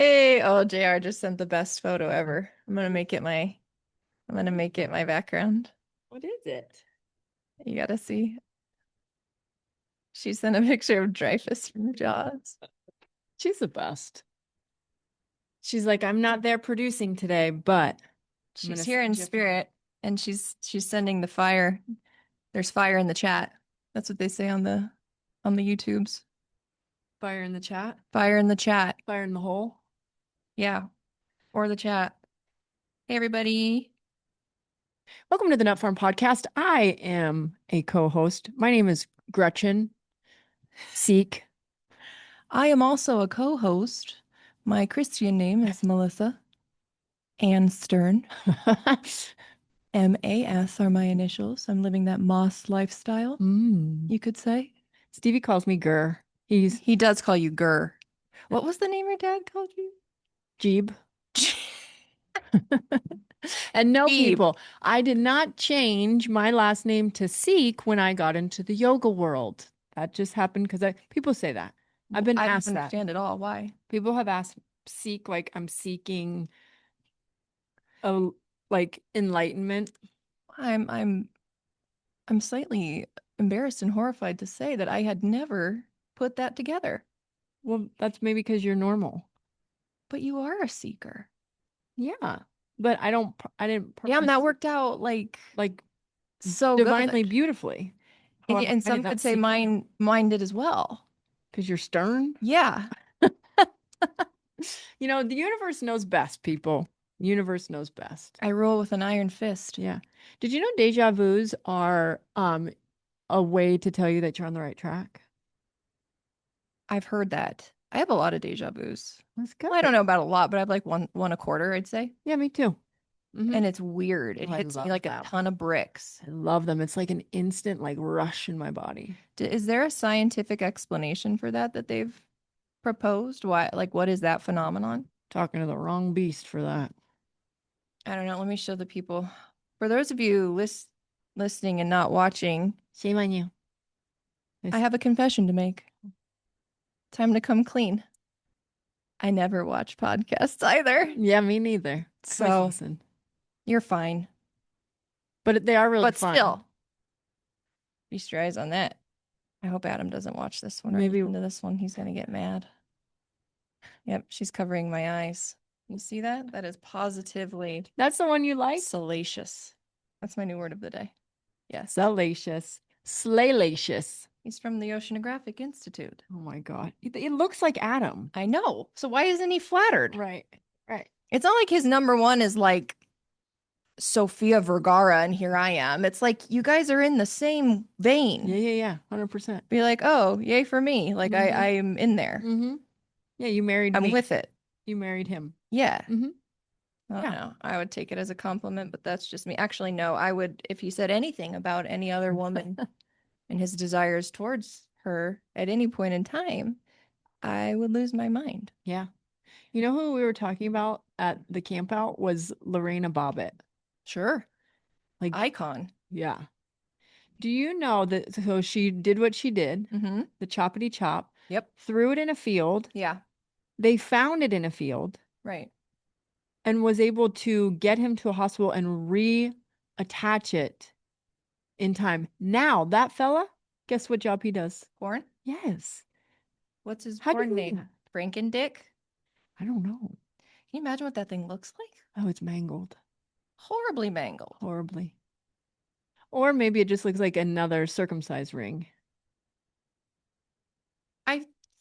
Hey, oh, JR just sent the best photo ever. I'm gonna make it my background. What is it? You gotta see. She sent a picture of Dreyfus from Jaws. She's the best. She's like, I'm not there producing today, but I'm She's gonna here in send you. spirit, and she's sending the fire. There's fire in the chat. That's what they say on the YouTubes. Fire in the chat, Fire in the chat. fire in the hole. Yeah, or the chat. Hey, everybody. Welcome to the Nut Farm Podcast. I am a co-host. My name is Gretchen Seek. I am also a co-host. My Christian name is Melissa Ann Stern. MAS are my initials. I'm living that Moss lifestyle, you could say. Stevie calls me Gurr. He's He does call you Gurr. What was the name your dad called you? Jeeb. And no, Jeeb. people, I did not change my last name to Seek when I got into the yoga world. That just happened because people say that. I've been I don't asked that. understand at all. Why? People have asked seek like I'm seeking a like enlightenment. I'm I'm I'm slightly embarrassed and horrified to say that I had never put that together. Well, that's maybe because you're normal. But you are a seeker. Yeah. But I didn't Damn, purpose that worked out like so divinely good. beautifully. And, However, and I did some could not say seek mine did as well. because you're stern. Yeah. You know, the universe knows best, people. The universe knows best. I rule with an iron fist. Yeah. Did you know deja vus are a way to tell you that you're on the right track? I've heard that. I have a lot of deja vus. That's good. Well, I don't know about a lot, but I have like one a quarter, I'd say. Yeah, me too. And it's weird. It Oh, I hits me love like a that. ton of bricks. I love them. It's like an instant like rush in my body. Is there a scientific explanation for that they've proposed? Why, like, what is that phenomenon? Talking to the wrong beast for that. I don't know. Let me show the people. For those of you listening and not watching, Shame on you. I have a confession to make. Time to come clean. I never watch podcasts either. Yeah, me neither. I always So listen. you're fine. But they are really But fun. still, feast your eyes on that. I hope Adam doesn't watch this one or Maybe listen to this one. He's gonna get mad. Yep, she's covering my eyes. You see that? That is positively that's the one you like? salacious. That's my new word of the day. Yes. Salacious. Slaylacious. He's from the Oceanographic Institute. Oh my God. It looks like Adam. I know. So why isn't he flattered? Right. Right. It's not like his number one is like Sofia Vergara and here I am. It's like you guys are in the same vein. Yeah. 100%. Be like, oh, yay for me. Like I am in there. Yeah, you married I'm me. with it. You married him. Yeah. Mm-hmm. I don't know. I would take it as a compliment, but that's just me. Actually, no, I would, if he said anything about any other woman and his desires towards her at any point in time, I would lose my mind. Yeah. You know who we were talking about at the camp out was Lorena Bobbitt. Sure. Like, Icon. yeah. Do you know that so she did what she did, the choppity chop, Yep. threw it in a field. Yeah. They found it in a field Right. and was able to get him to a hospital and reattach it in time. Now, that fella, guess what job he does? Porn? Yes. What's his How do porn you know name? that? Frankendick? I don't know. Can you imagine what that thing looks like? Oh, it's mangled Horribly mangled. horribly. Or maybe it just looks like another circumcised ring.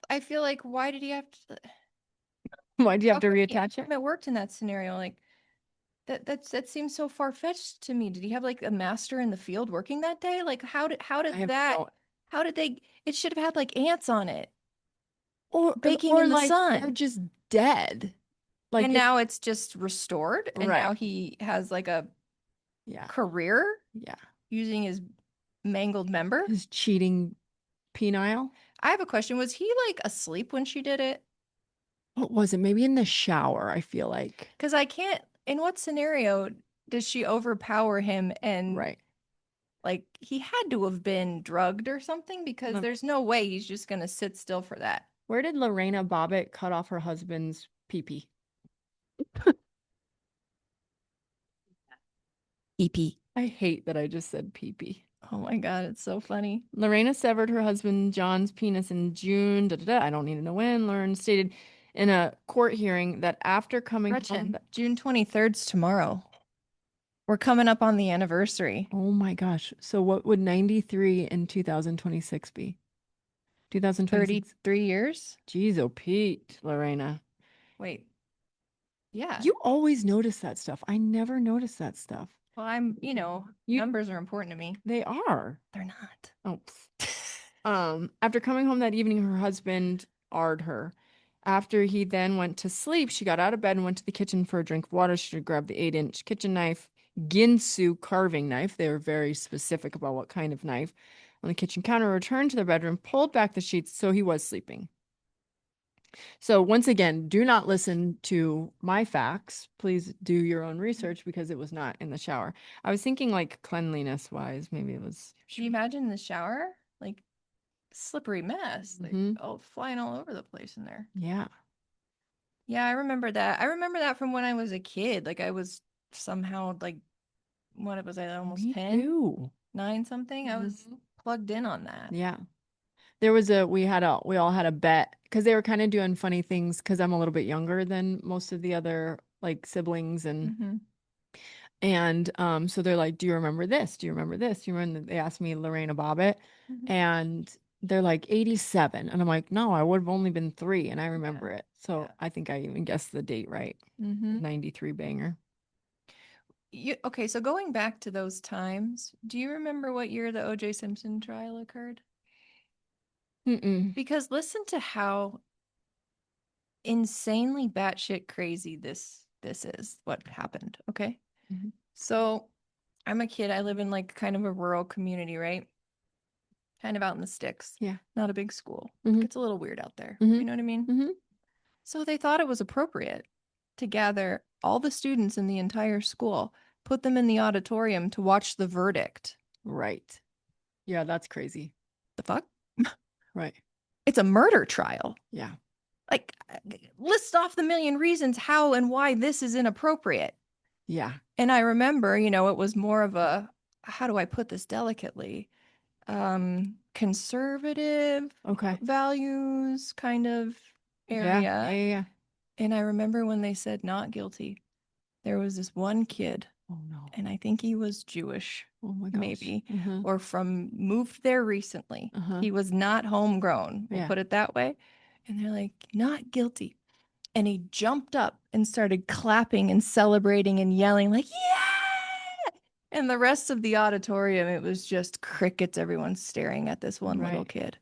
I feel like why did he have to Why do you have to Okay, reattach it? it worked in that scenario? Like that seems so far-fetched to me. Did he have like a master in the field working that day? Like how did I have that no, how did they it should have had like ants on it or baking or in the like they're sun. just dead. Like And it, now it's just restored and right. now he has like a Yeah. career Yeah. using his mangled member. His cheating penile. I have a question. Was he like asleep when she did it? What was it? Maybe in the shower, I feel like. Because I can't, in what scenario does she overpower him and Right. like he had to have been drugged or something because there's no way he's just gonna sit still for that. Where did Lorena Bobbitt cut off her husband's Pee-pee. EP. I hate that I just said pee-pee. Oh my God, it's so funny. Lorena severed her husband John's penis in June. I don't need to know when. Lorena stated in a court hearing that after coming Gretchen, home. June 23rd's tomorrow. We're coming up on the anniversary. Oh my gosh. So what would 93 in 2026 be? 2026. 33 years? Jeez, oh Pete, Lorena. Wait. Yeah. You always notice that stuff. I never notice that stuff. Well, numbers are important to me. They are. They're not. Oh. After coming home that evening, her husband R'd her. After he then went to sleep, she got out of bed and went to the kitchen for a drink of water. She grabbed the 8-inch kitchen knife, Ginsu carving knife. They were very specific about what kind of knife. On the kitchen counter, returned to their bedroom, pulled back the sheets, so he was sleeping. So once again, do not listen to my facts. Please do your own research because it was not in the shower. I was thinking like cleanliness wise, maybe it was. Can you imagine the shower? Like slippery mess. Like flying all over the place in there. Yeah. Yeah, I remember that. I remember that from when I was a kid. Like I was somehow like what was I almost Me 10? too. 9 something. I was plugged in on that. Yeah. There was we all had a bet because they were kind of doing funny things because I'm a little bit younger than most of the other like siblings and so they're like, do you remember this? Do you remember this? Do you remember they asked me Lorena Bobbitt and they're like 87 and I'm like, no, I would have only been 3 and I remember it. So I think I even guessed the date right. 93 banger. Okay, so going back to those times, do you remember what year the O.J. Simpson trial occurred? Because listen to how insanely batshit crazy this is what happened. Okay. So I'm a kid. I live in like kind of a rural community, right? Kind of out in the sticks. Yeah. Not a big school. It's a little weird out there. You know what I mean? So they thought it was appropriate to gather all the students in the entire school, put them in the auditorium to watch the verdict. Right. Yeah, that's crazy. The fuck? Right. It's a murder trial. Yeah. Like, list off the million reasons how and why this is inappropriate. Yeah. And I remember, it was more of a, how do I put this delicately? Conservative values kind of area. Yeah. And I remember when they said not guilty, there was this one kid. Oh no. And I think he was Jewish. Oh my gosh. Maybe. Or moved there recently. He was not homegrown. We'll put it that way. And they're like, not guilty. And he jumped up and started clapping and celebrating and yelling like, yeah. And the rest of the auditorium, it was just crickets. Everyone staring at this one little kid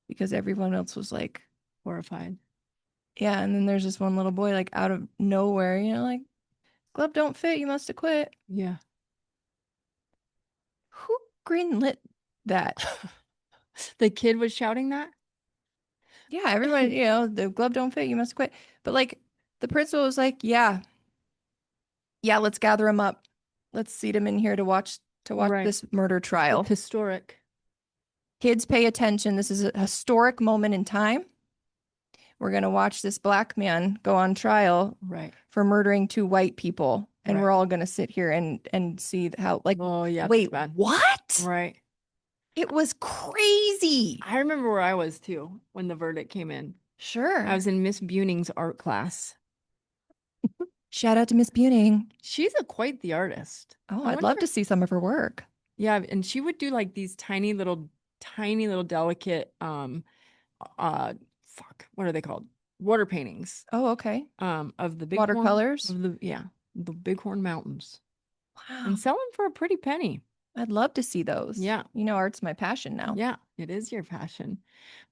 because everyone else was like horrified. Yeah. And then there's this one little boy like out of nowhere, like, glove don't fit. You must have quit. Yeah. Who greenlit that? The kid was shouting that? Yeah, everybody, the glove don't fit. You must quit. But like the principal was like, yeah, let's gather him up. Let's seat him in here to watch this murder trial. It's historic. Kids, pay attention. This is a historic moment in time. We're going to watch this black man go on trial for murdering 2 white people. And we're all going to sit here and see how like, wait, what? Right. It was crazy. I remember where I was too when the verdict came in. Sure. I was in Miss Buning's art class. Shout out to Miss Buning. She's quite the artist. Oh, I'd love to see some of her work. Yeah, and she would do like these tiny little delicate what are they called? Water paintings. Oh, okay. Of the big watercolors. The Bighorn Mountains. Wow. And sell them for a pretty penny. I'd love to see those. Yeah. Art's my passion now. Yeah, it is your passion.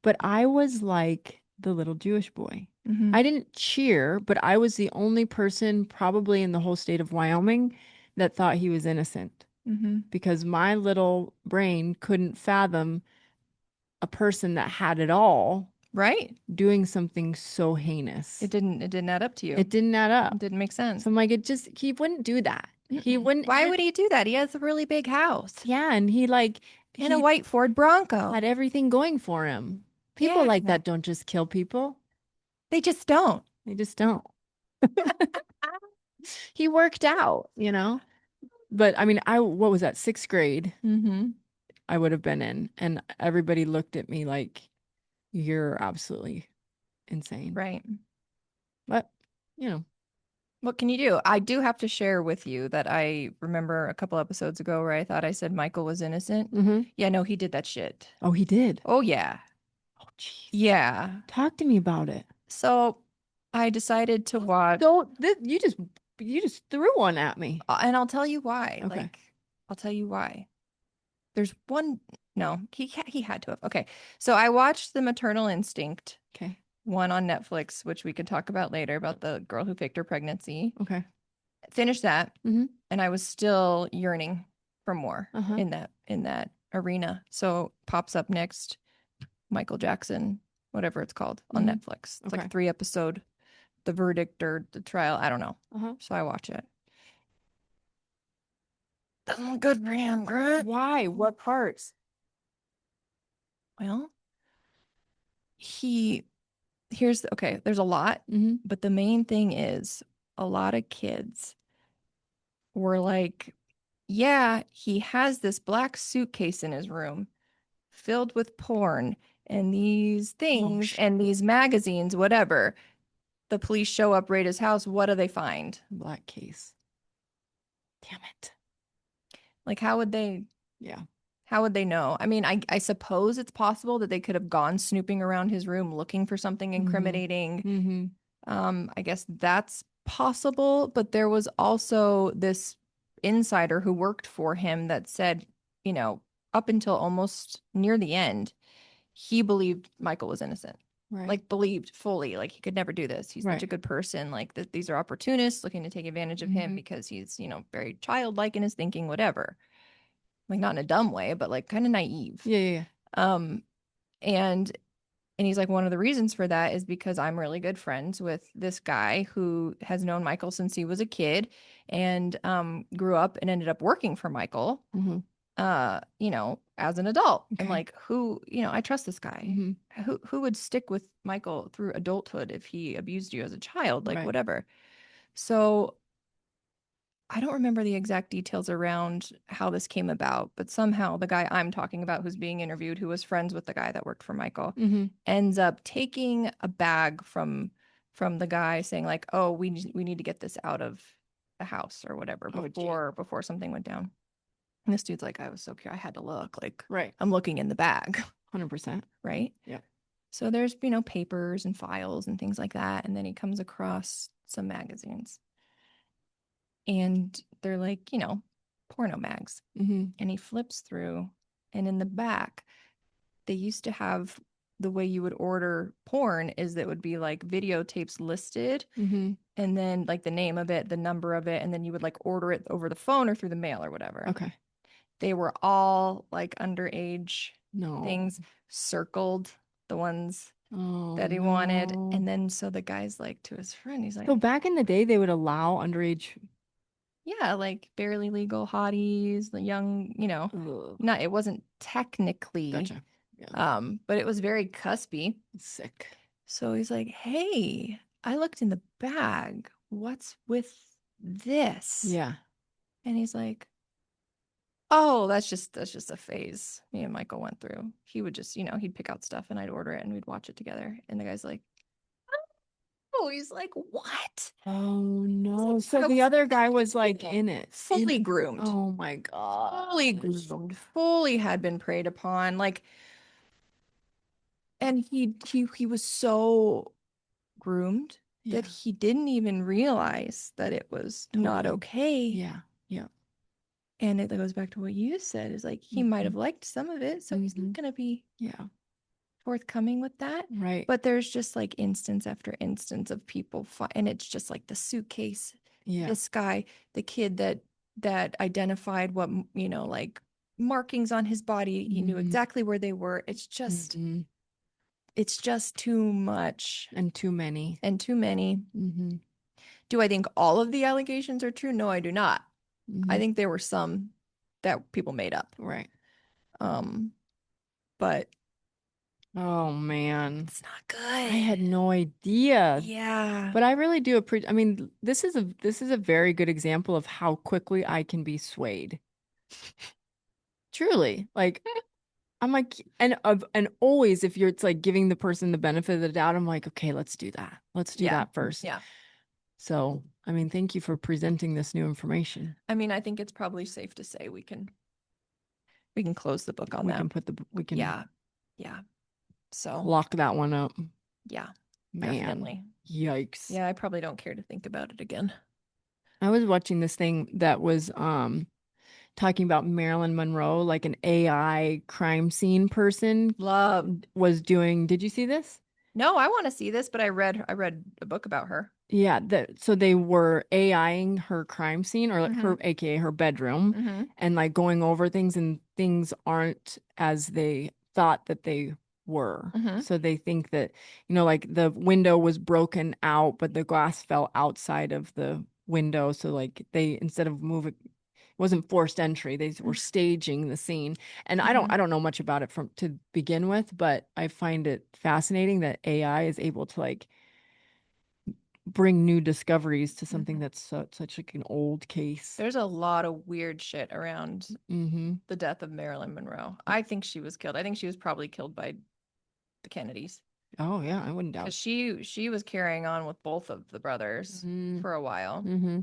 But I was like the little Jewish boy. I didn't cheer, but I was the only person probably in the whole state of Wyoming that thought he was innocent. Because my little brain couldn't fathom a person that had it all doing something so heinous. It didn't add up to you. It didn't add up. It didn't make sense. So I'm like, he wouldn't do that. He wouldn't. Why would he do that? He has a really big house. Yeah, and he a white Ford Bronco. Had everything going for him. People like that don't just kill people. They just don't. They just don't. He worked out, But I mean, what was that, 6th grade? Mm-hmm. I would have been in, and everybody looked at me like, you're absolutely insane. Right. But, you know, What can you do? I do have to share with you that I remember a couple episodes ago where I thought I said Michael was innocent. hmm Yeah, no, he did that shit. Oh, he did. Oh, yeah. Oh, jeez. Yeah. Talk to me about it. So I decided to watch, So you just threw one at me. and I'll tell you why. Okay. Like, I'll tell you why. There's one, no, he had to have. Okay. So I watched The Maternal Instinct, Okay. one on Netflix, which we could talk about later about the girl who faked her pregnancy. Okay. Finished that, Mm-hmm. and I was still yearning for more Uh-huh. in that arena. So pops up next, Michael Jackson, whatever it's called, on Mm-hmm. Netflix. It's like Okay. a 3 episode, the verdict or the trial. I don't know. Uh-huh. So I watch it. Doesn't look good for him, Gret. Why? What parts? Well, he okay, there's a lot, Mm-hmm. but the main thing is a lot of kids were like, yeah, he has this black suitcase in his room filled with porn and these things and these magazines, whatever. The police show up, raid his house. What do they find? Black case. Damn it. Like, how would they Yeah. know? I mean, I suppose it's possible that they could have gone snooping around his room looking for something incriminating. Mm-hmm. I guess that's possible, but there was also this insider who worked for him that said, up until almost near the end, he believed Michael was innocent. Right. Like believed fully, like he could never do this. He's such a good person. Like these are opportunists looking to take advantage of him because he's, very childlike in his thinking, whatever. Like not in a dumb way, but like kind of naive. Yeah. Um, and he's like, one of the reasons for that is because I'm really good friends with this guy who has known Michael since he was a kid and grew up and ended up working for Michael, Mm-hmm. As an adult. Okay. And like, I trust this guy. Mm-hmm. Who would stick with Michael through adulthood if he abused you as a child? Like, Right. whatever. So I don't remember the exact details around how this came about, but somehow the guy I'm talking about who's being interviewed, who was friends with the guy that worked for Michael, Mm-hmm. ends up taking a bag from the guy saying like, "Oh, we need to get this out of the house or whatever before something went down." And this dude's like, "I was so curious. I had to look. Like, Right. I'm looking in the bag." 100%. Right? Yeah. So there's, papers and files and things like that, and then he comes across some magazines. And they're like, porno mags. Mm-hmm. And he flips through, and in the back, they used to have the way you would order porn is that would be like videotapes listed, Mm-hmm. and then like the name of it, the number of it, and then you would like order it over the phone or through the mail or whatever. Okay. They were all like underage No. things circled, the ones that he no. wanted. And then so the guy's like to his friend, he's like, So back in the day, they would allow underage. yeah, like barely legal hotties, the young, Ugh. not, it wasn't technically, Gotcha. Yeah. but it was very cuspy. Sick. So he's like, hey, I looked in the bag. What's with this? Yeah. And he's like, oh, that's just a phase me and Michael went through. He would just, he'd pick out stuff and I'd order it and we'd watch it together. And the guy's like, oh, he's like, what? Oh no. So the other guy was like in it. Fully groomed. Oh my God. Fully groomed. Fully had been preyed upon. Like, and he was so groomed that he didn't even realize that it was not okay. Yeah. Yeah. And it goes back to what you said, is like he might have liked some of it, so he's not gonna be forthcoming with that. Right. But there's just like instance after instance of people and it's just like the suitcase. Yeah. This guy, the kid that identified what, like markings on his body, he knew exactly where they were. It's just too much And too many. Do I think all of the allegations are true? No, I do not. I think there were some that people made up. Right. But Oh man. It's not I good. had no idea. Yeah. But I really do appreciate, I mean, this is a very good example of how quickly I can be swayed. Truly. Like I'm like, and always if you're it's like giving the person the benefit of the doubt, I'm like, okay, let's do that. Let's do Yeah. that first. Yeah. So, I mean, thank you for presenting this new information. I mean, I think it's probably safe to say we can close the book on We that. can we can Yeah. Yeah. So, lock that one up. yeah, Man, definitely. yikes. Yeah, I probably don't care to think about it again. I was watching this thing that was talking about Marilyn Monroe, like an AI crime scene person Love. was doing. Did you see this? No, I want to see this, but I read a book about her. Yeah, so they were AIing her crime scene or like Mm-hmm. her AKA her bedroom Mm-hmm. and like going over things and things aren't as they thought that they were. Mm-hmm. So they think that, like the window was broken out, but the glass fell outside of the window. So like they instead of moving it wasn't forced entry. They were staging the scene. And I don't Mm-hmm. I don't know much about it from to begin with, but I find it fascinating that AI is able to like bring new discoveries to something Mm-hmm. that's such like an old case. There's a lot of weird shit around Mm-hmm. the death of Marilyn Monroe. I think she was killed. I think she was probably killed by the Kennedys Oh yeah, I wouldn't doubt. because she was carrying on with both of the brothers Mm-hmm. for a while. Mm-hmm.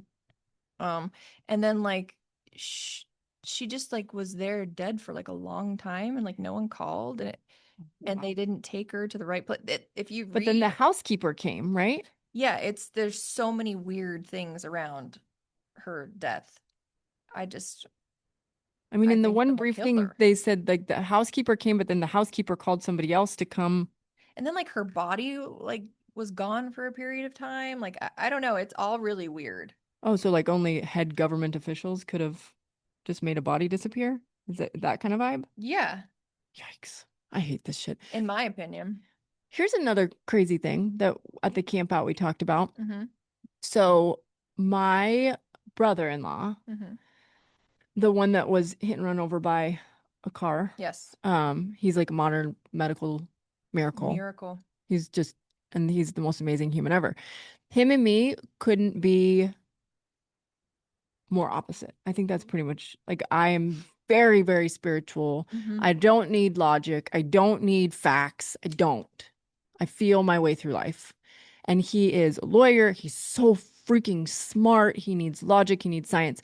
Um, and then like she just like was there dead for like a long time, and like no one called, and they didn't take her to the right place. If you But then the read, housekeeper came, right? yeah, it's there's so many weird things around her death. I just I mean, I in the think one someone brief killed thing her. they said like the housekeeper came, but then the housekeeper called somebody else to come. And then like her body like was gone for a period of time. Like I don't know, it's all really weird. Oh, so like only head government officials could have just made a body disappear? Is it that kind of vibe? Yeah, Yikes. I hate this shit. in my opinion. Here's another crazy thing that at the camp out we talked about. Mm-hmm. So my brother-in-law, Mm-hmm. the one that was hit and run over by a car. Yes. He's like a modern medical miracle. Miracle. He's just, and he's the most amazing human ever. Him and me couldn't be more opposite. I think that's pretty much like I am very, very spiritual. Mm-hmm. I don't need logic. I don't need facts. I don't. I feel my way through life. And he is a lawyer. He's so freaking smart. He needs logic. He needs science.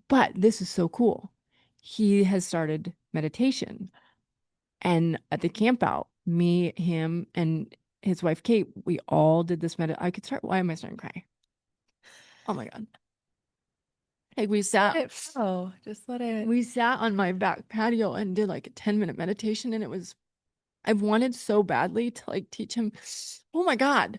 But this is so cool. He has started meditation. And at the camp out, me, him, and his wife Kate, we all did this I could start. Why am I starting to cry? Oh my God. Like Just let it. we sat on my back patio and did like a 10-minute meditation. And I've wanted so badly to like teach him, oh my God,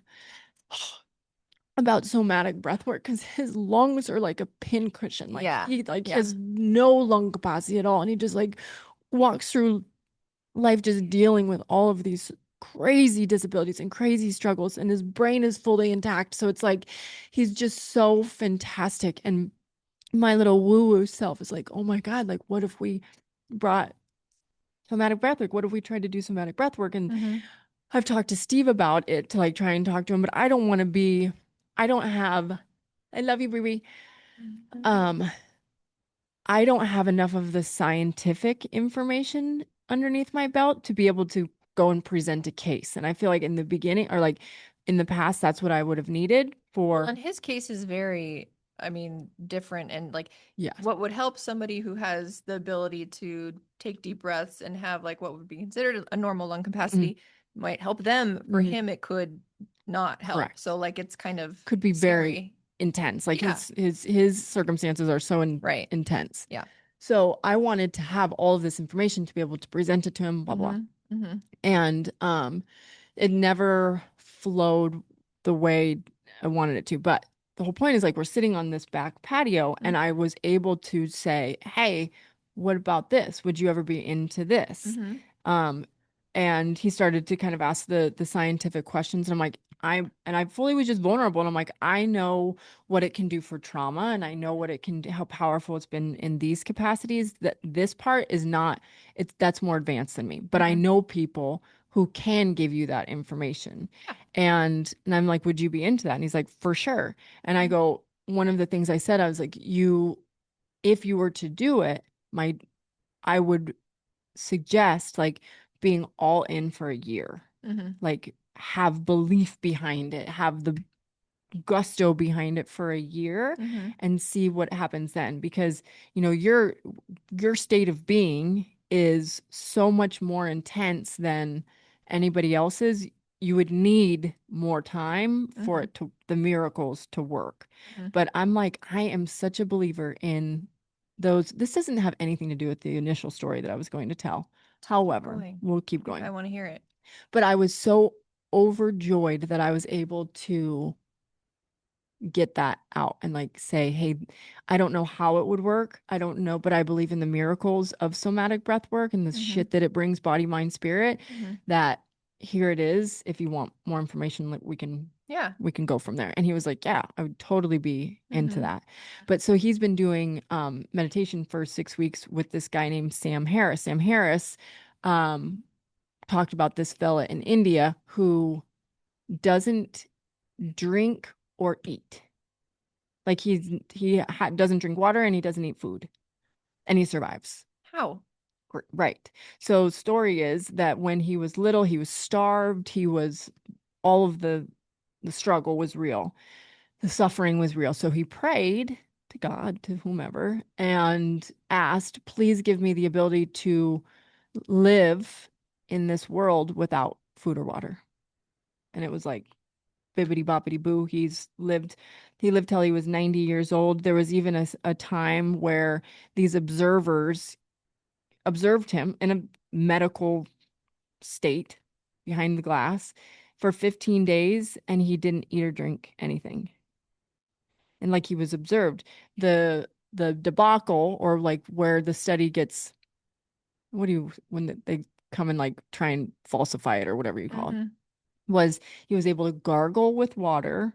about somatic breath work because his lungs are like a pincushion. Like Yeah. he like Yeah. has no lung capacity at all. And he just like walks through life just dealing with all of these crazy disabilities and crazy struggles. And his brain is fully intact. So it's like he's just so fantastic. And my little woo-woo self is like, oh my God, like what if we brought somatic breath work? What if we tried to do somatic breath work? And Mm-hmm. I've talked to Steve about it to like try and talk to him, but I don't want to be, I don't have, I love you, Riri. Um, I don't have enough of the scientific information underneath my belt to be able to go and present a case. And I feel like in the beginning or like in the past, that's what I would have needed Well, for, and his case is very, I mean, different. And like yeah. what would help somebody who has the ability to take deep breaths and have like what would be considered a normal lung Mhm. capacity might help them. For Mhm. him, it could not help. Correct. So like it's kind of Could be very scary. intense. Like Yeah. his circumstances are so Right. intense. Yeah. So I wanted to have all of this information to be able to present it to him, blah blah. Mm-hmm. Mm-hmm. And it never flowed the way I wanted it to. But the whole point is like we're sitting on this back patio and I was able to say, "Hey, what about this? Would you ever be into this?" Mm-hmm. Um and he started to kind of ask the scientific questions and I'm like, I fully was just vulnerable and I'm like, I know what it can do for trauma and I know what it can how powerful it's been in these capacities that this part is not it's that's more advanced than me. But I Mm-hmm. know people who can give you that information. Yeah. And I'm like, would you be into that? And he's like, for sure. And I Mhm. go, one of the things I said, I was like, if you were to do it, I would suggest like being all in for a year. Mhm. Like have belief behind it, have the gusto behind it for a year Mhm. and see what happens then, because your state of being is so much more intense than anybody else's. You would need more time for Mhm. it to the miracles to work. Mhm. But I'm like, I am such a believer in those. This doesn't have anything to do with the initial story that I was going to tell. Keep However, going. we'll keep I going. want to hear it. But I was so overjoyed that I was able to get that out and like say, hey, I don't know how it would work. I don't know, but I believe in the miracles of somatic breath work and the Mhm. shit that it brings body, mind, spirit, Mhm. that here it is. If you want more information, like Yeah. we can go from there. And he was like, yeah, I would totally be into Mhm. that. But so he's been doing meditation for 6 weeks with this guy named Sam Harris. Sam Harris um talked about this fella in India who doesn't drink or eat. Like doesn't drink water and he doesn't eat food and he survives. How? Right. So story is that when he was little, he was starved. He was all of the struggle was real. The suffering was real. So he prayed to God, to whomever, and asked, please give me the ability to live in this world without food or water. And it was like bibbity boppity boo. He lived till he was 90 years old. There was even a time where these observers observed him in a medical state behind the glass for 15 days and he didn't eat or drink anything. And like he was observed. The debacle, or like where the study gets, when they come and like try and falsify it or whatever you call it, Mhm. was he was able to gargle with water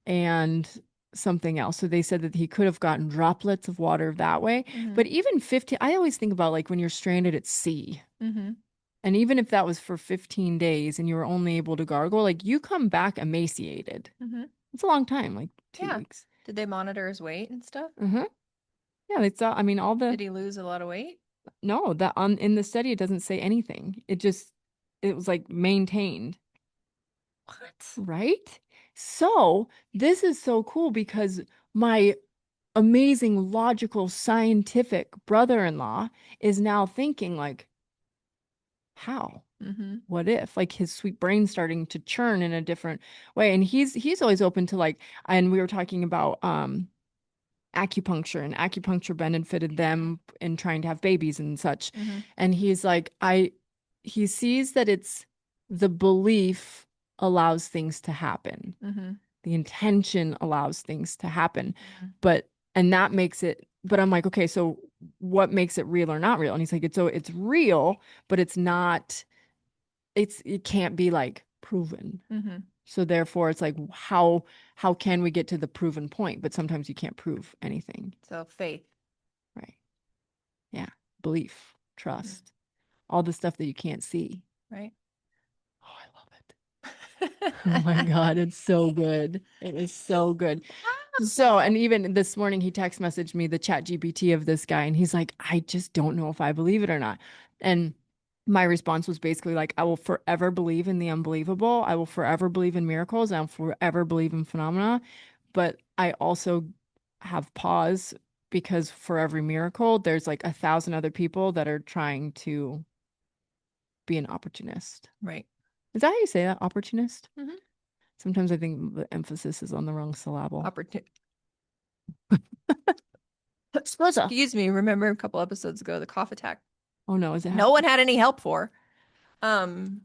and something else. So they said that he could have gotten droplets of water that way. Mhm. But even 15, I always think about like when you're stranded at sea. Mhm. And even if that was for 15 days and you were only able to gargle, like you come back emaciated. Mhm. It's a long time, like two Yeah. weeks. Did they monitor his weight and stuff? Uh-huh. Yeah, they saw, I mean, all the, Did he lose a lot of weight? no, that on in the study, it doesn't say anything. It was like maintained. What? Right? So this is so cool because my amazing, logical, scientific brother-in-law is now thinking like, how? Mhm. What if? Like his sweet brain starting to churn in a different way. And he's always open to like, and we were talking about acupuncture, and acupuncture benefited them in trying to have babies and such. Mhm. And he's like, he sees that it's the belief allows things to happen. Mhm. The intention allows things to happen. Mhm. And that makes it, but I'm like, okay, so what makes it real or not real? And he's like, it's real, but it's not, it can't be like proven. Mhm. So therefore it's like, how can we get to the proven point? But sometimes you can't prove anything. So faith. Right. Yeah. Belief, Mhm. trust, all the stuff that you can't see. Right? Oh, I love it. Oh my God, it's so good. It is so good. So, and even this morning, he text messaged me the chat GPT of this guy, and he's like, I just don't know if I believe it or not. And my response was basically like, I will forever believe in the unbelievable. I will forever believe in miracles. I'll forever believe in phenomena. But I also have pause because for every miracle, there's like 1,000 other people that are trying to be an opportunist. Right. Is that how you say that? Opportunist? Mhm. Sometimes I think the emphasis is on the wrong syllable. Opportunity. Spinoza. Excuse me. Remember a couple episodes ago, the cough attack. Oh no, is it No one had any help for. Um,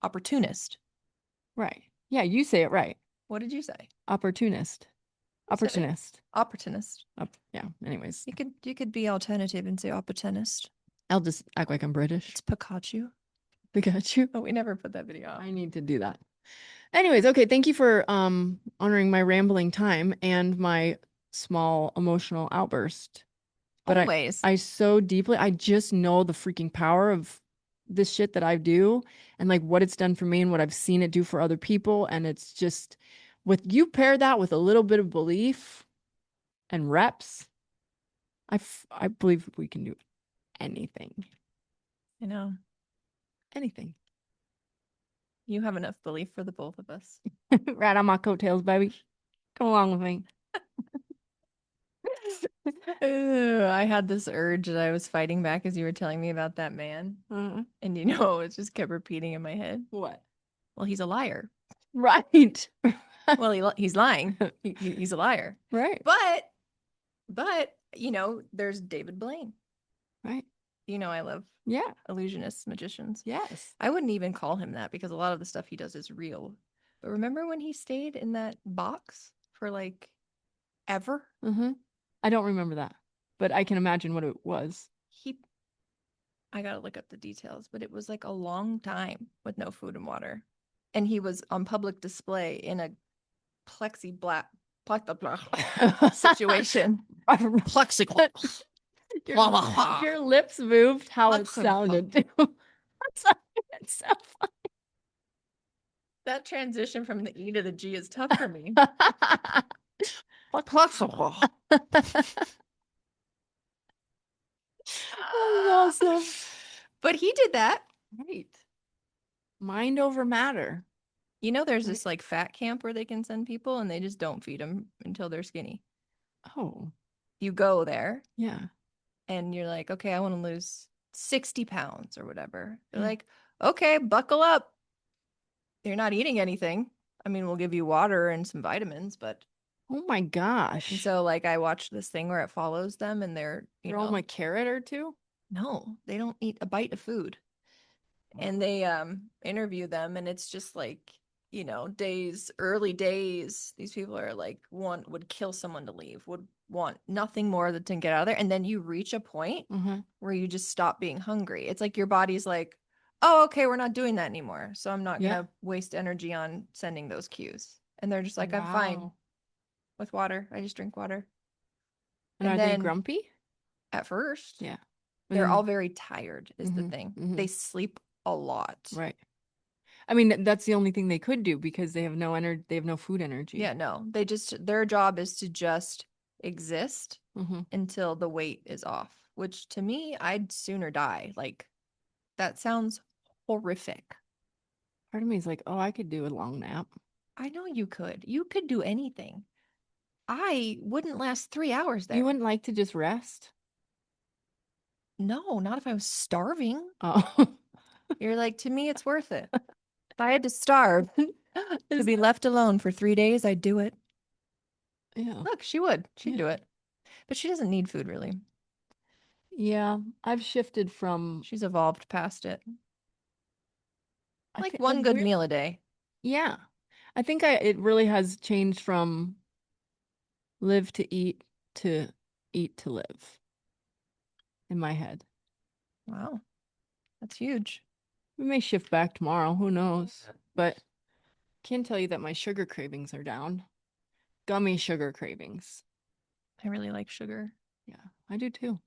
opportunist. right? Yeah, you say it right. What did you say? Opportunist. You said it. Opportunist. Opportunist. Yeah. Anyways, You could be alternative and say opportunist. I'll just act like I'm British. It's Pikachu. Pikachu. Oh, we never put that video out. I need to do that. Anyways, okay, thank you for honoring my rambling time and my small emotional outburst. But Always. I so deeply, I just know the freaking power of this shit that I do and like what it's done for me and what I've seen it do for other people. And it's just with you pair that with a little bit of belief and reps, I believe we can do anything. You know, Anything. you have enough belief for the both of us. Right on my coattails, baby. Come along with me. I had this urge that I was fighting back as you were telling me about that man. And you know, it just kept repeating in my head. What? Well, he's a liar. Right. Well, he's lying. He's a liar. Right. But you know, there's David Blaine. Right. You know, I love Yeah. illusionists, magicians. Yes. I wouldn't even call him that because a lot of the stuff he does is real. But remember when he stayed in that box for like ever? Mm-hmm. I don't remember that, but I can imagine what it was. I gotta look up the details, but it was like a long time with no food and water. And he was on public display in a plexiglass situation. Plexiglass. Your lips moved how it sounded. It's so That transition from the E to the G is tough for me. Plexiglass. Awesome. But he did that. Right. Mind over matter. You know, there's this like fat camp where they can send people and they just don't feed them until they're skinny. Oh. You go there. Yeah. And you're like, okay, I want to lose 60 pounds or whatever. They're Yeah. like, okay, buckle up. You're not eating anything. I mean, we'll give you water and some vitamins, but. Oh my gosh. And so, like, I watched this thing where it follows them and they're, Throw them a carrot or two? No, they don't eat a bite of food. And they interview them and it's just like, you know, early days, these people are like, one would kill someone to leave, would want nothing more than to get out of there. And then you reach a point where you just stop being hungry. It's like your body's like, oh, okay, we're not doing that anymore. So I'm not going to waste energy on sending those cues. And they're just like, I'm fine with water. I just drink water. And are they grumpy? At first. Yeah. They're all very tired is the thing. They sleep a lot. Right. I mean, that's the only thing they could do because they have no energy. They have no food energy. Yeah, no. Their job is to just exist until the weight is off, which to me, I'd sooner die. Like, that sounds horrific. Part of me is like, oh, I could do a long nap. I know you could. You could do anything. I wouldn't last 3 hours there. You wouldn't like to just rest? No, not if I was starving. Oh. You're like, to me, it's worth it. If I had to starve to be left alone for 3 days, I'd do it. Yeah. Look, she would. She'd do it. But she doesn't need food, really. Yeah, I've shifted from... She's evolved past it. Like one good meal a day. Yeah. I think it really has changed from live to eat to live in my head. Wow. That's huge. We may shift back tomorrow. Who knows? But I can tell you that my sugar cravings are down. Gummy sugar cravings. I really like sugar. Yeah, I do too.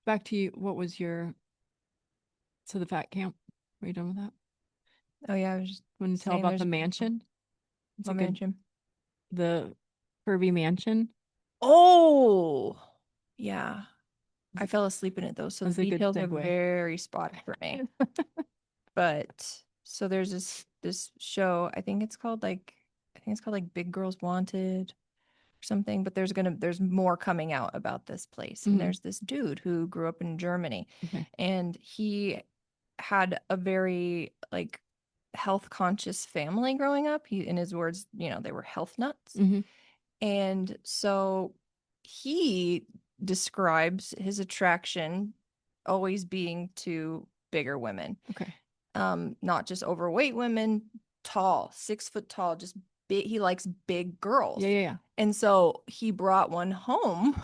Back to you. What was your... So the fat camp? Are you done with that? Oh, yeah. I was just want to tell about the mansion? What mansion? The Kirby mansion. Oh, yeah. I fell asleep in it though, so the details are very spotty for me. But so there's this show. I think it's called like Big Girls Wanted or something. But there's more coming out about this place. And there's this dude who grew up in Germany, and he had a very like health conscious family growing up. He, in his words, you know, they were health nuts. And so he describes his attraction always being to bigger women. Okay. Not just overweight women, tall, 6 foot tall, just big. He likes big girls. Yeah. And so he brought one home,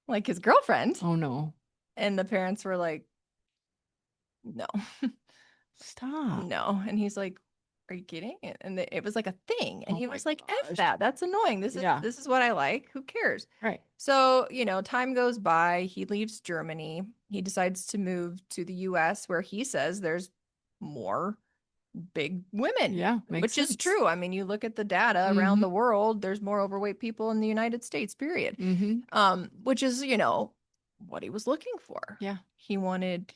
like his girlfriend. Oh no. And the parents were like, no. Stop. No. And he's like, are you kidding? And it was like a thing. And Oh he my was like, F gosh. that. That's annoying. Yeah. This is what I like. Who cares? Right. So, time goes by. He leaves Germany. He decides to move to the US where he says there's more big women, Yeah. Makes which is sense. true. I mean, you look at the data around Mm-hmm. the world, there's more overweight people in the United States, period. Mm-hmm. Which is, what he was looking for. Yeah. He wanted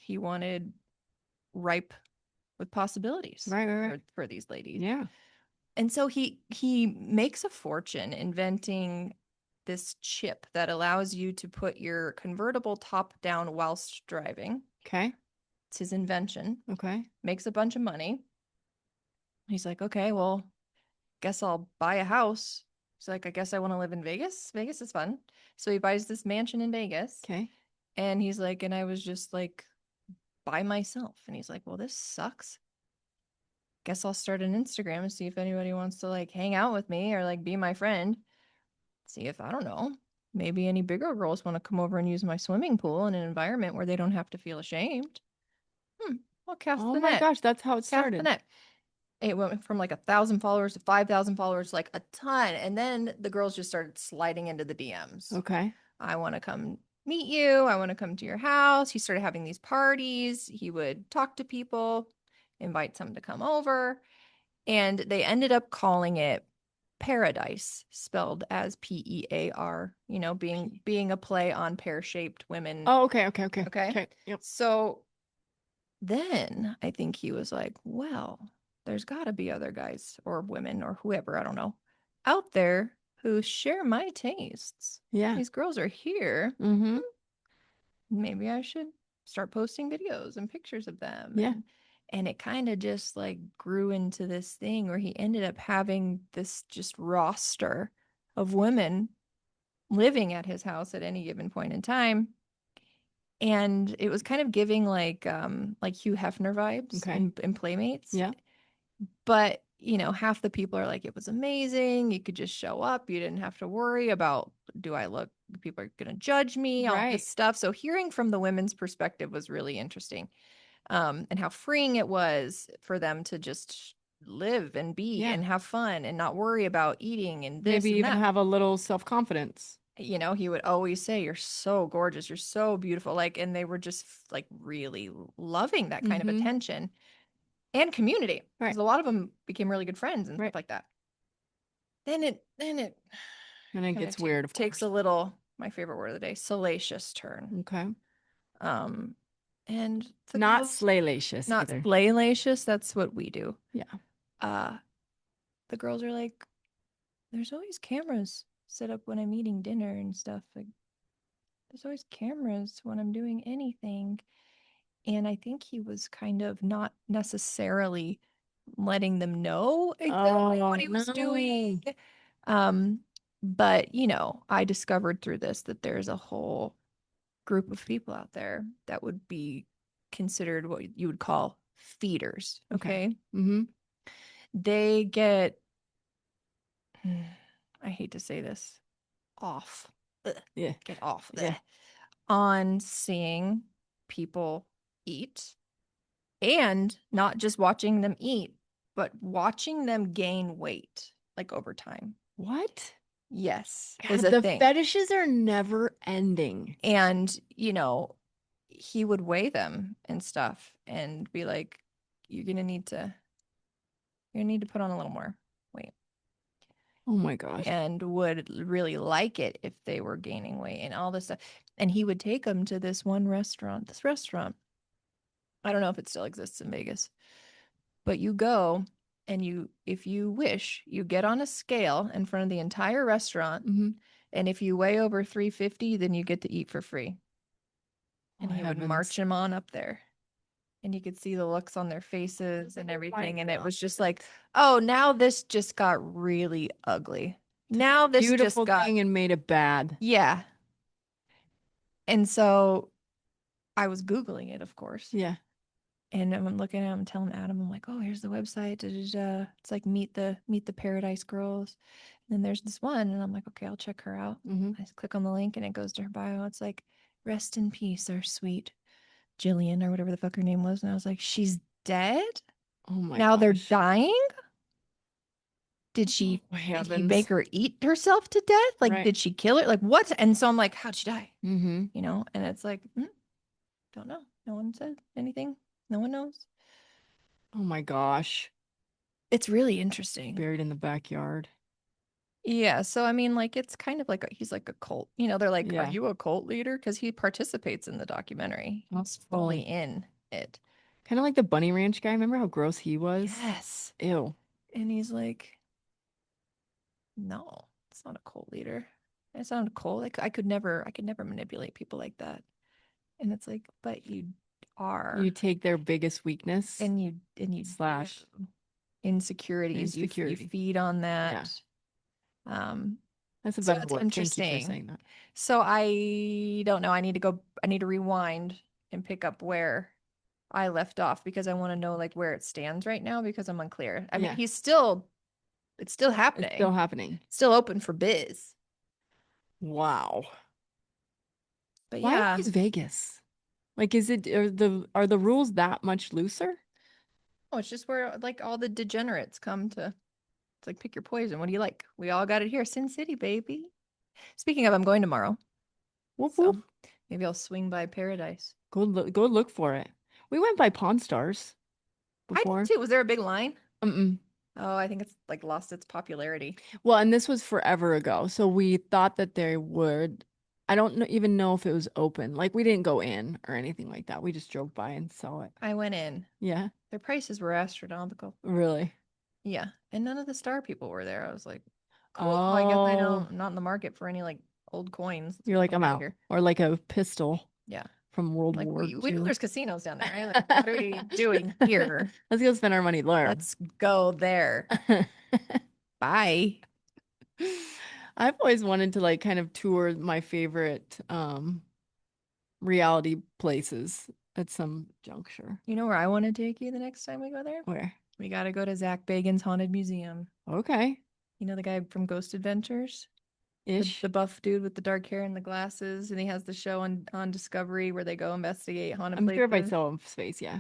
ripe with possibilities Right, right, right. for these ladies. Yeah. And so he makes a fortune inventing this chip that allows you to put your convertible top down whilst driving. Okay. It's his invention. Okay. Makes a bunch of money. He's like, okay, well, guess I'll buy a house. He's like, I guess I want to live in Vegas. Vegas is fun. So he buys this mansion in Vegas. Okay. And he's like, and I was just like by myself. And he's like, well, this sucks. Guess I'll start an Instagram and see if anybody wants to like hang out with me or like be my friend. See if, I don't know, maybe any bigger girls want to come over and use my swimming pool in an environment where they don't have to feel ashamed. I'll cast Oh the my net. gosh, that's how it Cast the started. net. It went from like 1,000 followers to 5,000 followers, like a ton. And then the girls just started sliding into the DMs. Okay. I want to come meet you. I want to come to your house. He started having these parties. He would talk to people, invite some to come over. And they ended up calling it Paradise, spelled as Pear, being a play on pear-shaped women. Oh, okay, okay, okay. Okay. Okay. Yep. So then I think he was like, well, there's got to be other guys or women or whoever, I don't know, out there who share my tastes. Yeah. These girls are here. Mm-hmm. Maybe I should start posting videos and pictures of them. Yeah. And it kind of just like grew into this thing where he ended up having this just roster of women living at his house at any given point in time. And it was kind of giving like Hugh Hefner vibes Okay. in Playmates. Yeah. But, half the people are like, it was amazing. You could just show up. You didn't have to worry about, do I look, people are going to judge me, all Right. this stuff. So hearing from the women's perspective was really interesting. And how freeing it was for them to just live and be Yeah. and have fun and not worry about eating and this Maybe and even that. have a little self-confidence. He would always say, you're so gorgeous, you're so beautiful. Like, and they were just like really loving that kind of Mm-hmm. attention and community. Right. Because a lot of them became really good friends and Right. stuff like that. Then it And it kinda gets weird, of takes a course. little, my favorite word of the day, salacious turn. Okay. Um, and the Not girls, slaylacious not either. salacious, that's what we do. Yeah. The girls are like, there's always cameras set up when I'm eating dinner and stuff. Like, there's always cameras when I'm doing anything. And I think he was kind of not necessarily letting them know exactly what he was doing. Um, but I discovered through this that there's a whole group of people out there that would be considered what you would call feeders. Okay. Mm-hmm. They get, I hate to say this, off. Ugh. Yeah. Get off. Yeah. Ugh. On seeing people eat and not just watching them eat, but watching them gain weight like over time. What? Yes, God, is a the thing. fetishes are never ending. And, he would weigh them and stuff and be like, you're gonna need to put on a little more weight. Oh my gosh. And would really like it if they were gaining weight and all this stuff. And he would take them to this one restaurant. This restaurant, I don't know if it still exists in Vegas, but you go and if you wish, you get on a scale in front of the entire restaurant. Mm-hmm. And if you weigh over 350, then you get to eat for free. And Oh, he would heavens. march them on up there. And you could see the looks on their faces and everything. And it was just like, oh, now this just got really ugly. Now this Beautiful just got thing and made it bad. Yeah. And so I was Googling it, of course. Yeah. And I'm looking at him and telling Adam, I'm like, oh, here's the website. Da, da, da. It's like meet the Paradise Girls. And then there's this one, and I'm like, okay, I'll check her out. Mm-hmm. I just click on the link and it goes to her bio. It's like, rest in peace, our sweet Jillian or whatever the fuck her name was. And I was like, she's dead? Oh my Now they're gosh. dying? Did she Oh, did he heavens. make her eat herself to death? Like, Right. did she kill her? Like, what? And so I'm like, how'd she die? Mm-hmm. You know? And it's like, don't know. No one said anything. No one knows. Oh my gosh. It's really interesting. Buried in the backyard. Yeah. So, I mean, like, it's kind of like he's like a cult. You know, they're like, are Yeah. you a cult leader? Because he participates in the documentary. He's fully Oh. in it. Kind of like the Bunny Ranch guy. Remember how gross he was? Yes. Ew. And he's like, no, it's not a cult leader. It's not a cult. Like, I could never manipulate people like that. And it's like, but you are. You take their biggest weakness And you slash do. Insecurities. You insecurity. feed on Yeah. that. Um, That's a so better it's word. Thank you for interesting. saying that. So I don't know. I need to rewind and pick up where I left off because I want to know like where it stands right now because I'm unclear. I mean, Yeah. it's still It's still happening. happening. Still open for biz. Wow. But Why yeah. always Vegas? Like, are the rules that much looser? Oh, it's just where like all the degenerates come to it's like pick your poison. What do you like? We all got it here. Sin City, baby. Speaking of, I'm going tomorrow. Whoop So whoop. maybe I'll swing by Paradise. Go look for it. We went by Pawn Stars I did before. too. Was there a big line? Mm-mm. Oh, I think it's like lost its popularity. Well, and this was forever ago, so we thought that they would. I don't even know if it was open. Like we didn't go in or anything like that. We just drove by and saw it. I went in. Yeah, Their prices were astronomical. really. Yeah. And none of the star people were there. I was like, cool. I guess I Oh, don't I'm not in the market for any like old coins. Let's you're get like the I'm fuck out of out, here. or like a pistol Yeah. from World Like War we know II. there's casinos down there, right? Like, what are we doing here? Let's go spend our money there. Let's go there. Bye. I've always wanted to like kind of tour my favorite reality places at some juncture. You know where I want to take you the next time we go there? Where? We got to go to Zach Bagan's Haunted Museum. Okay. You know the guy from Ghost Adventures? The Ish. buff dude with the dark hair and the glasses, and he has the show on Discovery where they go investigate haunted I'm sure if I places. saw him face, yeah.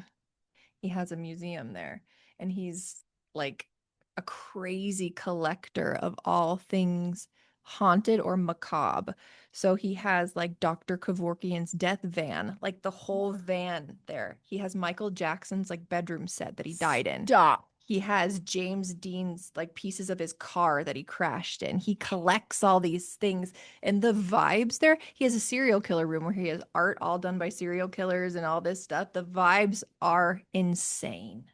He has a museum there, and he's like a crazy collector of all things haunted or macabre. So he has like Dr. Kevorkian's death van, like the whole van there. He has Michael Jackson's like bedroom set that he died in. Stop. He has James Dean's like pieces of his car that he crashed in. He collects all these things and the vibes there. He has a serial killer room where he has art all done by serial killers and all this stuff. The vibes are insane.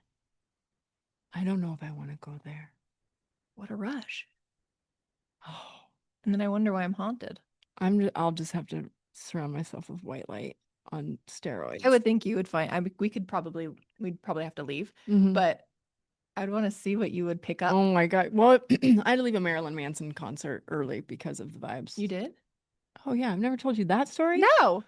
I don't know if I want to go there. What a rush. Oh, And then I wonder why I'm haunted. I'll just have to surround myself with white light on steroids. I would think you would find we'd probably have to leave, Mhm. but I'd want to see what you would pick up. Oh my God. Well, I had to leave a Marilyn Manson concert early because of the vibes. You did? Oh yeah, I've never told you that story. No.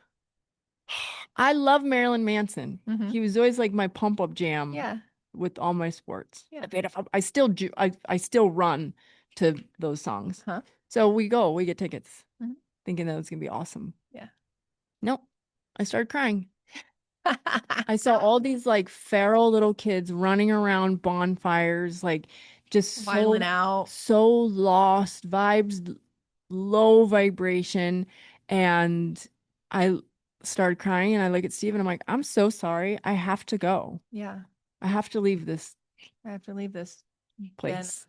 I love Marilyn Manson. Mhm. He was always like my pump up jam Yeah. with all my sports. Yeah. I still do. I still run to those songs. Huh? So we get tickets, Mhm. thinking that it's gonna be awesome. Yeah. Nope. I started crying. I saw all these like feral little kids running around bonfires, like just Wiling out. so lost, vibes, low vibration. And I started crying and I look at Steve and I'm like, I'm so sorry. I have to go. Yeah. I have to leave this I have to leave this place.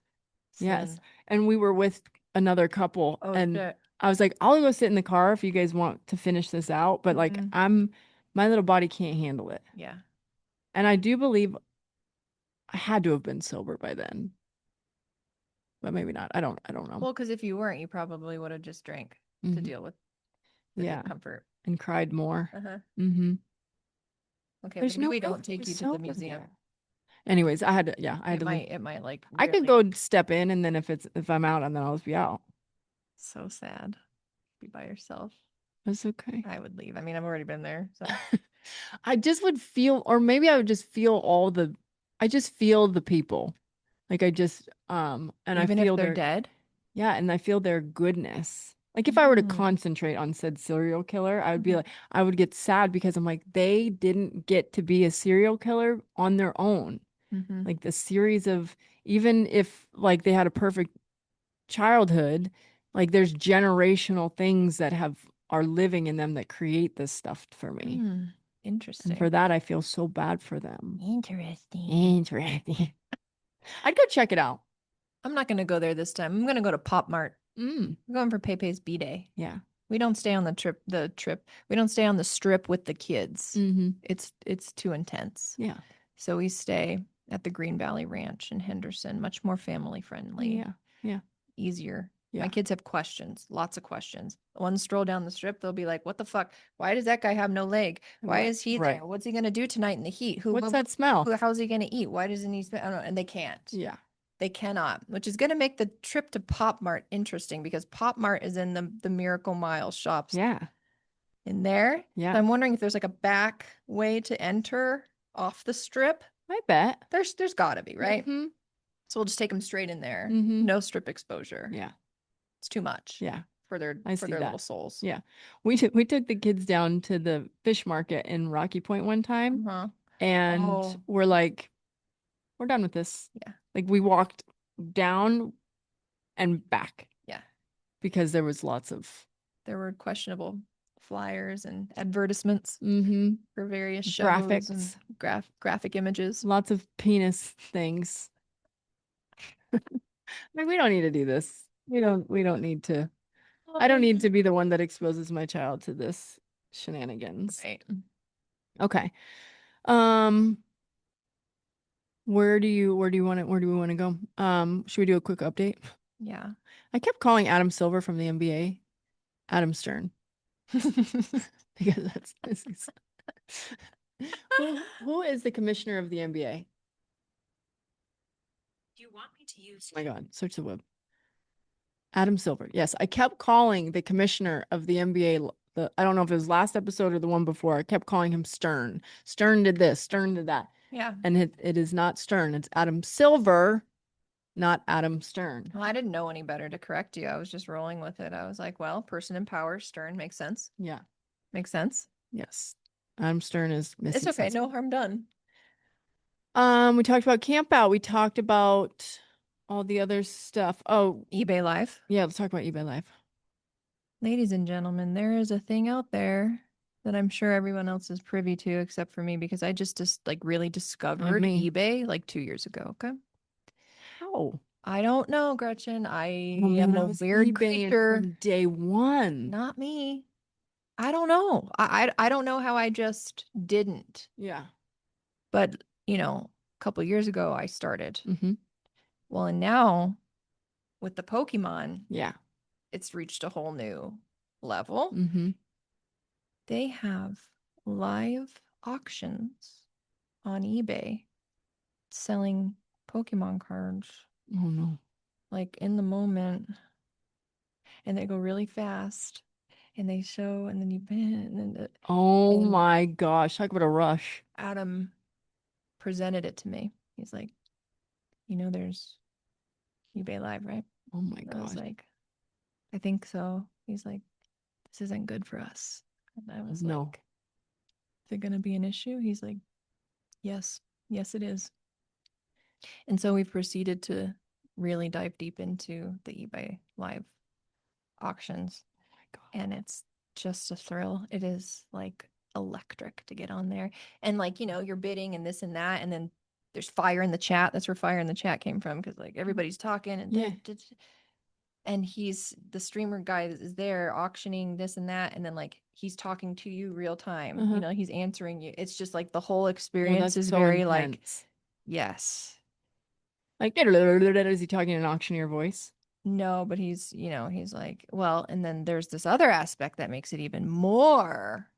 den. Yes. Sin. And we were with another couple Oh and shit. I was like, I'll go sit in the car if you guys want to finish this out. But like, Mhm. my little body can't handle it. Yeah. And I do believe I had to have been sober by then, but maybe not. I don't know. Well, because if you weren't, you probably would have just drank to Mhm. deal with the Yeah, discomfort. and cried more. Uh-huh. Mm-hmm. Okay, There's maybe no we way don't take to you be to the sober museum. there. Anyways, I had to leave. It might like I could really go step in, and then if I'm out, and then I'll just be out. so sad. Be by yourself. That's okay. I would leave. I mean, I've already been there, so I just would feel, or maybe I would just feel I just feel the people. Like I just, and I even if feel they're dead. yeah, and I feel their goodness. Like if I were to Mm. concentrate on said serial killer, I would be Mhm. like, I would get sad because I'm like, they didn't get to be a serial killer on their own. Mm-hmm. Like the series of, even if like they had a perfect childhood, like there's generational things that are living in them that create this stuff for me. Mm, And for interesting. that, I feel so bad for them. Interesting. Interesting. I'd go check it out. I'm not gonna go there this time. I'm gonna go to Pop Mart. Mm, I'm going for Pepe's B-Day. yeah. We don't stay on we don't stay on the strip with the kids. Mm-hmm. It's too intense. Yeah. So we stay at the Green Valley Ranch in Henderson, much more family friendly, Yeah. Yeah. easier. My Yeah. kids have questions, lots of questions. One stroll down the strip, they'll be like, "What the fuck? Why does that guy have no leg? Why Right. is he Right. there? What's he gonna do tonight in the heat? Who, What's that smell? how's he gonna eat? Why doesn't he?" I don't know, and they can't. Yeah. They cannot, which is going to make the trip to Pop Mart interesting because Pop Mart is in the Miracle Mile shops Yeah. in there. Yeah. So I'm wondering if there's like a back way to enter off the strip. I bet. There's got to be, right? Mm-hmm. So we'll just take them straight in there. Mm-hmm. No strip exposure. Yeah. It's too much. Yeah. For their I see little that. souls. Yeah. We took the kids down to the fish market in Rocky Point one time, Uh-huh. and Oh, we're like, we're done with this. yeah. Like we walked down and back Yeah. because there was lots of There were questionable flyers and advertisements mm-hmm. for various shows graphics, and graphic images. lots of penis things. Like we don't need to do this. We don't need to. I don't need to be the one that exposes my child to this shenanigans. Right. Okay. Where do we want to go? Should we do a quick update? Yeah. I kept calling Adam Silver from the NBA Adam Stern because who is the commissioner of the NBA? Do you want me to use Oh my God, search the web. Adam Silver. Yes, I kept calling the commissioner of the NBA. I don't know if it was last episode or the one before. I kept calling him Stern. Stern did this. Stern did that. Yeah. And it is not Stern. It's Adam Silver, not Adam Stern. Well, I didn't know any better to correct you. I was just rolling with it. I was like, well, person in power, Stern makes sense. Yeah. Makes sense. Yes. Adam Stern is missing. It's okay. No harm done. We talked about camp out. We talked about all the other stuff. Oh, eBay Live. yeah, let's talk about eBay Live. Ladies and gentlemen, there is a thing out there that I'm sure everyone else is privy to except for me because I just like really discovered me. eBay like 2 years ago. Okay. How? I don't know, Gretchen. I Oh, man, am I a was weird eBaying creature. from day one. Not me. I don't know. I don't know how I just didn't. Yeah. But, a couple years ago I started. Mm-hmm. Well, and now with the Pokémon, Yeah. it's reached a whole new level. Mm-hmm. They have live auctions on eBay selling Pokemon cards Oh no. like in the moment, and they go really fast, and they show, and then you bend, and then Oh and my gosh. Talk about a rush. Adam presented it to me. He's like, there's eBay Live, right? Oh my I was gosh. like, I think so. He's like, this isn't good for us. And I was No. like, is it going to be an issue? He's like, yes, yes, it is. And so we've proceeded to really dive deep into the eBay Live auctions. Oh my God. And it's just a thrill. It is like electric to get on there. And like, you're bidding and this and that. And then there's fire in the chat. That's where fire in the chat came from because like everybody's talking and Yeah. and he's the streamer guy that is there auctioning this and that, and then like he's talking to you real time. Uh-huh. He's answering you. It's just like the whole Oh, experience that's is so very like, intense. yes, Like, is he talking in an auctioneer voice? no, but he's like, well, and then there's this other aspect that makes it even more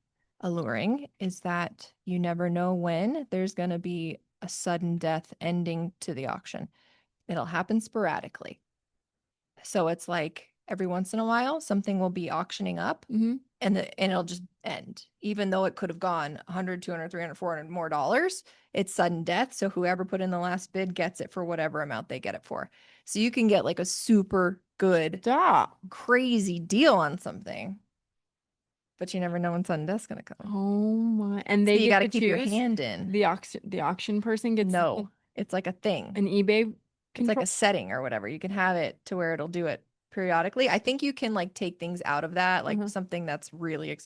alluring is that you never know when there's going to be a sudden death ending to the auction. It'll happen sporadically. So it's like every once in a while, something will be auctioning up Mm-hmm. and it'll just end, even though it could have gone 100, 200, 300, 400 more dollars. It's sudden death. So whoever put in the last bid gets it for whatever amount they get it for. So you can get like a super good, Stop. crazy deal on something, but you never know when sudden death's going to come. Oh my. And So they you get got to to keep your choose. hand in. The auction person gets No, It's like a thing. An eBay It's like control. a setting or whatever. You can have it to where it'll do it periodically. I think you can like take things out of that, like Uh-huh. something that's really,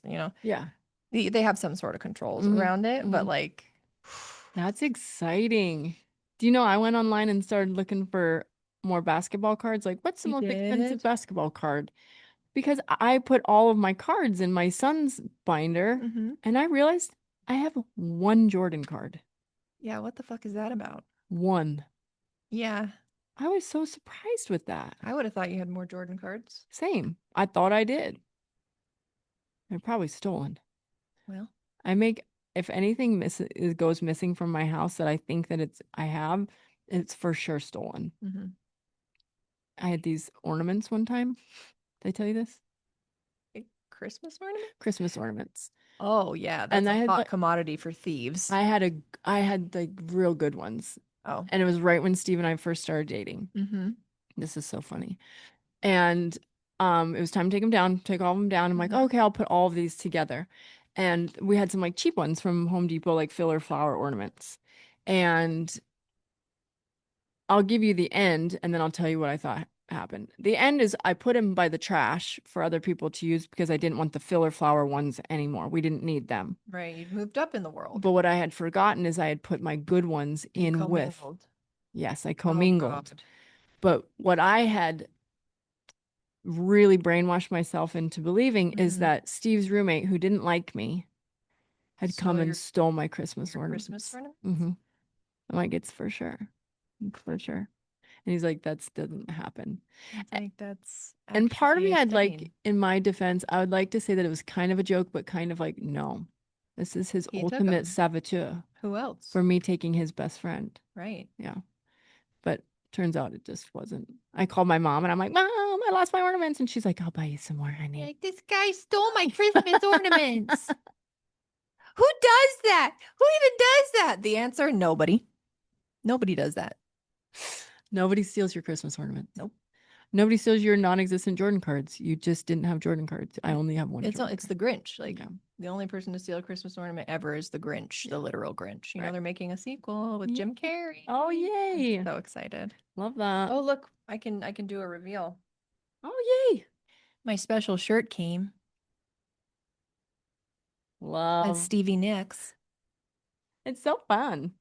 Yeah. they have some sort of controls Hmm. around it, but Hmm. like, That's exciting. Do you know I went online and started looking for more basketball cards? Like, what's the you most expensive did. basketball card? Because I put all of my cards in my son's binder Hmm. and I realized I have one Jordan card. Yeah, what the fuck is that about? One. Yeah, I was so surprised with that. I would have thought you had more Jordan cards. Same. I thought I did. They're probably stolen. Well, I make if anything goes missing from my house that I think that I have, it's for sure stolen. hmm. I had these ornaments one time. Did I tell you this? Christmas ornament? Christmas ornaments. Oh yeah, that's And a hot commodity for thieves. I had like real good ones. Oh. And it was right when Steve and I first started dating. Mm-hmm. This is so funny. And it was time to take them down, take all of them down. I'm like, Mm-hmm. okay, I'll put all of these together. And we had some like cheap ones from Home Depot, like filler flower ornaments. And I'll give you the end and then I'll tell you what I thought happened. The end is I put them by the trash for other people to use because I didn't want the filler flower ones anymore. We didn't need them. Right, you'd moved up in the world. But what I had forgotten is I had put my good ones You in with. commingled. Yes, I Oh commingled. God. But what I had really brainwashed myself into believing is Mm-hmm. that Steve's roommate, who didn't like me, had come Stole and stole my Christmas your Christmas ornaments. ornament? Mm-hmm. I'm like, it's for sure. For sure. And he's like, that doesn't happen. It's like that's And part of actually me, I'd like, insane. in my defense, I would like to say that it was kind of a joke, but kind of like, no, this is his He took ultimate them. saboteur Who else? for me taking his best friend. Right. Yeah. But turns out it just wasn't. I called my mom and I'm like, Mom, I lost my ornaments. And she's like, I'll buy you some more, honey. Like, this guy stole my Christmas ornaments. Who does that? Who even does that? The answer, nobody. Nobody does that. Nobody steals your Christmas ornaments. Nope. Nobody steals your non-existent Jordan cards. You just didn't have Jordan cards. I only have one It's Jordan it's card. the Grinch. Like Yeah. the only person to steal a Christmas ornament ever is the Grinch, Yeah. the literal Grinch. You know Right. they're making a sequel with Yeah. Jim Carrey. Oh, yay. I'm so excited. Love that. Oh look, I can do a reveal. Oh, yay. My special shirt came as Love. Stevie Nicks, It's so fun.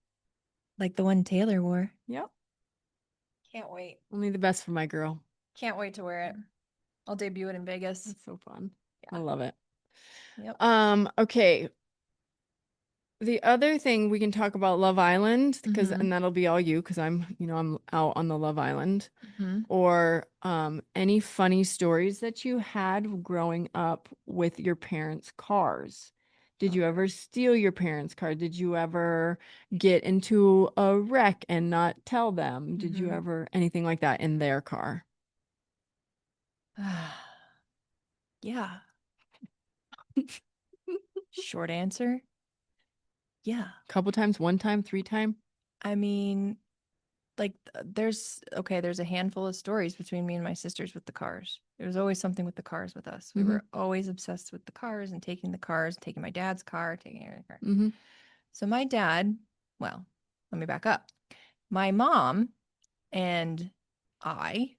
like the one Taylor wore. Yep. Can't wait. Only the best for my girl. Can't wait to wear it. I'll debut it in Vegas. That's so fun. Yeah. I love it. Yep. Okay. The other thing we can talk about Love Island because Mhm. and that'll be all you because I'm out on the Love Island Mhm. or any funny stories that you had growing up with your parents' cars. Did you ever steal your parents' car? Did you ever get into a wreck and not tell them? Did you Mhm. ever anything like that in their car? Yeah. Short answer. Yeah. Couple times, one time, three time? I mean, like there's a handful of stories between me and my sisters with the cars. There was always something with the cars with us. We Mm-hmm. were always obsessed with the cars and taking the cars, taking my dad's car, taking every car. Mm-hmm. So my dad, well, let me back up. My mom and I,